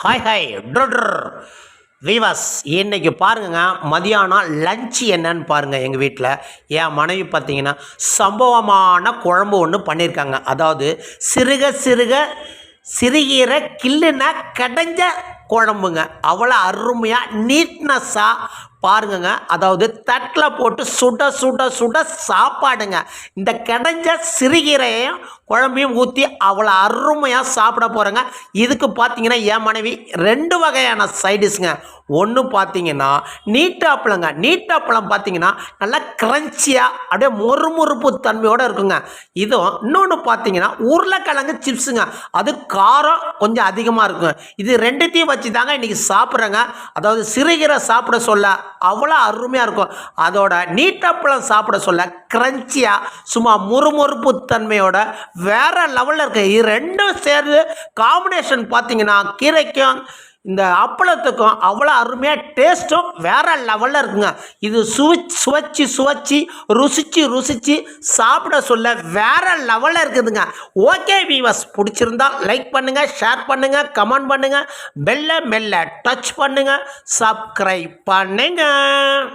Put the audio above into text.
Hi hi viewers இன்னைக்கு பாருங்க மதியானம் லஞ்ச் என்னன்னு பாருங்கள். எங்கள் வீட்டில் என் மனைவி பார்த்தீங்கன்னா சம்பவமான குழம்பு ஒன்று பண்ணியிருக்காங்க. அதாவது சிறுகீரை கில்லுனா கடைஞ்ச குழம்புங்க. அவ்வளோ அருமையாக நீட்னஸாக பாருங்கங்க. அதாவது தட்டில் போட்டு சுட சுட சுட சாப்பாடுங்க. இந்த கடைஞ்ச சிறுகீரையும் குழம்பையும் ஊற்றி அவ்வளோ அருமையாக சாப்பிட போகிறேங்க. இதுக்கு பார்த்தீங்கன்னா என் மனைவி 2 வகையான சைடிஷ்ங்க. ஒன்று பார்த்தீங்கன்னா நீட்டாப்பழங்க. நீட்டாப்பழம் பார்த்தீங்கன்னா நல்லா கிரன்ச்சியாக அப்படியே மொறுமொறுப்பு தன்மையோடு இருக்குங்க. இதுவும் இன்னொன்று பார்த்தீங்கன்னா உருளைக்கிழங்கு சிப்ஸுங்க. அது காரம் கொஞ்சம் அதிகமாக இருக்குங்க. இது ரெண்டுத்தையும் வச்சு தாங்க இன்றைக்கி சாப்பிட்றேங்க. அதாவது சிறுகீரை சாப்பிட சொல்ல அவ்வளோ அருமையாக இருக்கும். அதோட நீட்டாப்பழம் சாப்பிட சொல்ல கிரன்ச்சியாக சும்மா முறுமுறுப்பு தன்மையோட வேறு லெவலில் இருக்குது. இது ரெண்டும் சேர்ந்து காம்பினேஷன் பார்த்தீங்கன்னா கீரைக்கும் இந்த அப்பளத்துக்கும் அவ்வளோ அருமையாக டேஸ்ட்டும் வேறு லெவலில் இருக்குங்க. இது சுவைச்சி ருசித்து சாப்பிட சொல்ல வேறு லெவலில் இருக்குதுங்க. ஓகே வீவர்ஸ், பிடிச்சிருந்தா லைக் பண்ணுங்கள், ஷேர் பண்ணுங்கள், கமெண்ட் பண்ணுங்கள், பெல்லை டச் பண்ணுங்கள், சப்ஸ்கிரைப் பண்ணுங்கள்.